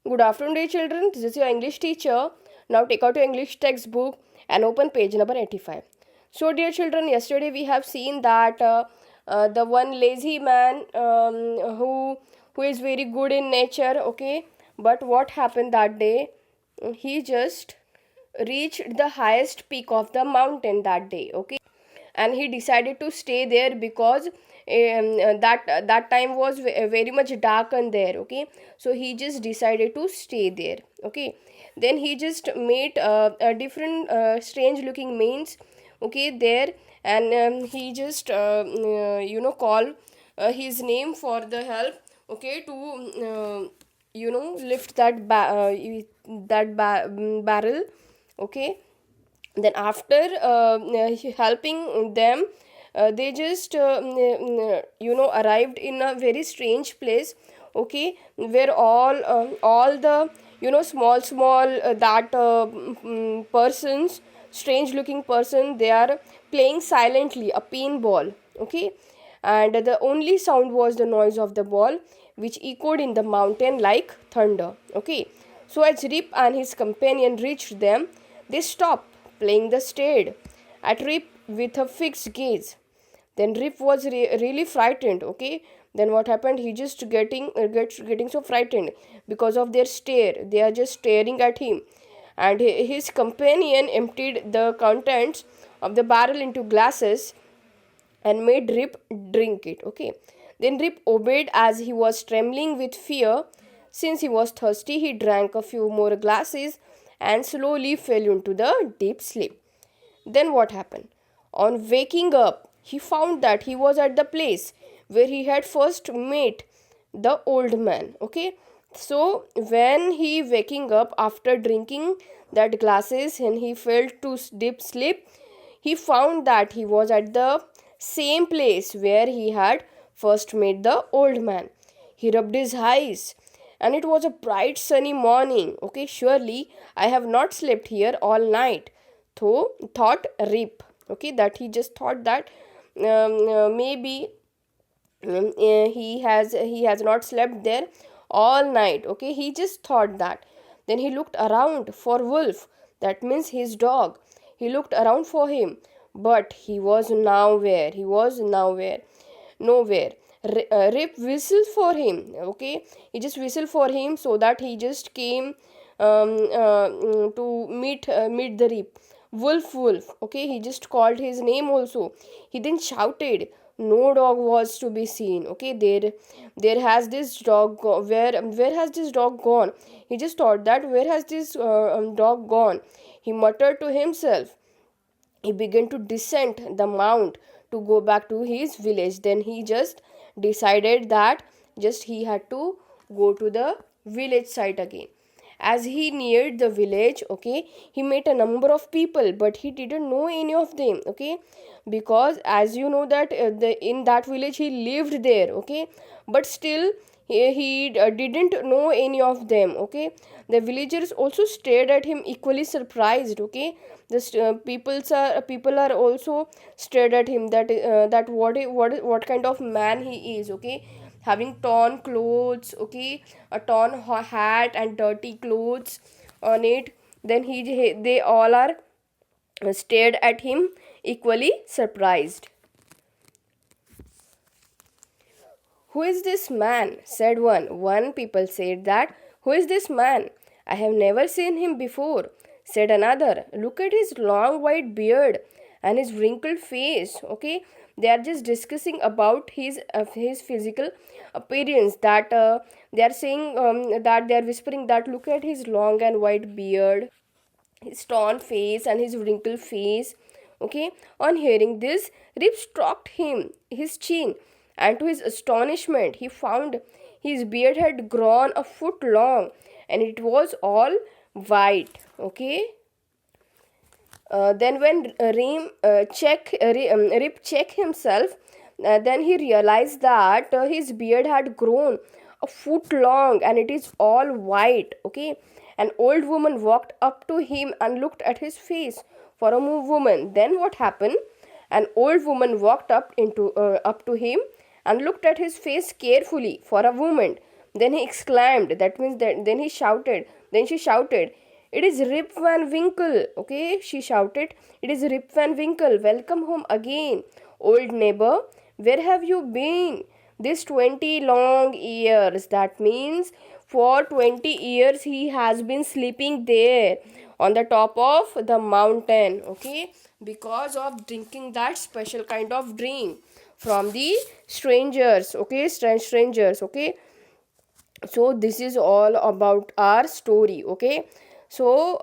Good afternoon, dear children. This is your English teacher. Now take out your English textbook and open page number 85. So, dear children, yesterday we have seen that the one lazy man who is very good in nature, okay, but what happened that day? He just reached the highest peak of the mountain that day, okay, and he decided to stay there because that time was very much dark and there, okay. So he just decided to stay there, okay. Then he just made a different strange looking means, okay, there. And he just call his name for the help, okay, to lift barrel, okay. Then after helping them, they just arrived in a very strange place, okay, where all the small that persons, strange looking person, they are playing silently a pinball, okay. And the only sound was the noise of the ball, which echoed in the mountain like thunder, okay. So as Rip and his companion reached them, they stopped playing, the stared at Rip with a fixed gaze. Then Rip was really frightened, okay. Then what happened? He just getting so frightened because of their stare. They are just staring at him. And his companion emptied the contents of the barrel into glasses and made Rip drink it, okay. Then Rip obeyed as he was trembling with fear. Since he was thirsty, he drank a few more glasses and slowly fell into the deep sleep. Then what happened? On waking up, he found that he was at the place where he had first met the old man, okay. So when he waking up after drinking that glasses and he fell to deep sleep, he found that he was at the same place where he had first met the old man. He rubbed his eyes, and it was a bright sunny morning. Okay, surely I have not slept here all night. So thought Rip. Okay, that he just thought that maybe he has not slept there all night. Okay, he just thought that. Then he looked around for Wolf, that means his dog. He looked around for him, but he was nowhere. Nowhere. Rip whistled for him, okay. He just whistled for him, so that he just came to meet the Rip. Wolf, okay. He just called his name also. He then shouted. No dog was to be seen, okay. There has this dog where has this dog gone? He just thought that, where has this dog gone? He muttered to himself. He began to descend the mount to go back to his village. Then he just decided that just he had to go to the village site again. As he neared the village, okay, he met a number of people, but he didn't know any of them, okay, because as you know that in that village he lived there, okay. But still he didn't know any of them, okay. The villagers also stared at him equally surprised, okay. The people are also stared at him, that what kind of man he is, okay. Having torn clothes, okay, a torn hat and dirty clothes on it. Then they all are stared at him equally surprised. Who is this man? Said one people said that, who is this man? I have never seen him before. Said another, look at his long white beard and his wrinkled face, okay. They are just discussing about his physical appearance, that they are saying that they are whispering that, look at his long and white beard, his torn face and his wrinkled face, okay. On hearing this, Rip stroked his chin, and to his astonishment he found his beard had grown a foot long, and it was all white, okay. Then when Rip checked himself, then he realized that his beard had grown a foot long and it is all white, okay. An old woman walked up to him and looked at his face for a woman. Then what happened? An old woman walked up to him and looked at his face carefully for a moment. Then he exclaimed, that means that then he shouted, then she shouted, it is Rip Van Winkle. Okay, she shouted, it is Rip Van Winkle. Welcome home again, old neighbor. Where have you been? This 20 long years. That means for 20 years he has been sleeping there on the top of the mountain. Okay, because of drinking that special kind of drink from the strangers. Okay, strangers. Okay, so this is all about our story. Okay, so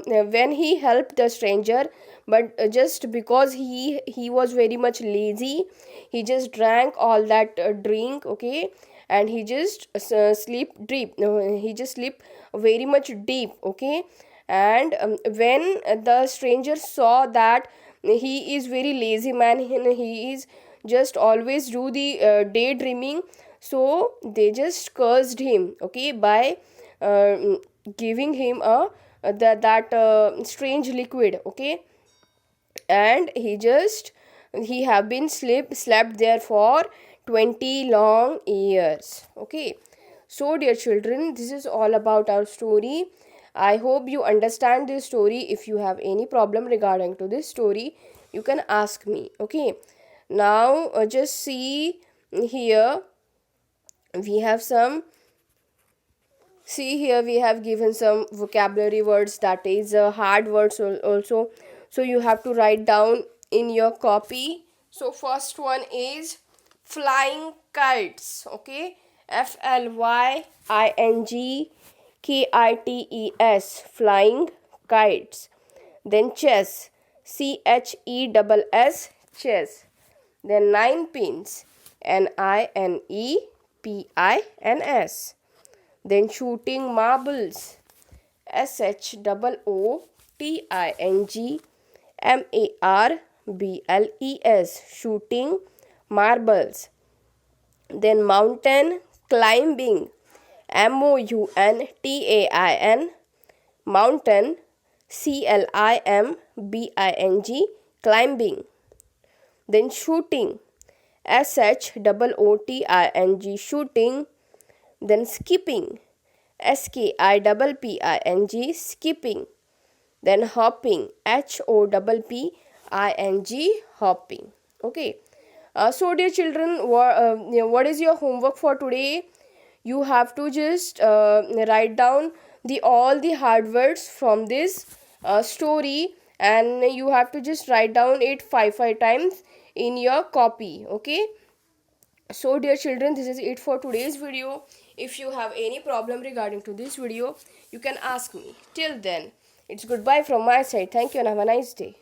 when he helped the stranger, but just because he was very much lazy, he just drank all that drink. Okay, and he just sleep deep, he just sleep very much deep. Okay, and when the stranger saw that he is very lazy man, he is just always do the daydreaming, so they just cursed him. Okay, by uh, giving him a that strange liquid. Okay, and he have been slept there for 20 long years. Okay, so dear children, this is all about our story. I hope you understand this story. If you have any problem regarding to this story, you can ask me. Okay, now just see here, we have some, see here we have given some vocabulary words, that is hard words also, so you have to write down in your copy. So first one is flying kites. Okay, FLYING KITES, flying kites. Then chess, CHESS, chess. Then nine pins, NINEPINS. Then shooting marbles, SHOOTINGMARBLES, shooting marbles. Then mountain climbing, MOUNTAIN, mountain, CLIMBING, climbing. Then shooting, SHOOTING, shooting. Then skipping, SKIPPING, skipping. Then hopping, HOPPING, hopping. Okay, so dear children, what is your homework for today? You have to just write down the all the hard words from this story, and you have to just write down it five times in your copy. Okay, so dear children, this is it for today's video. If you have any problem regarding to this video, you can ask me. Till then, it's goodbye from my side. Thank you and have a nice day.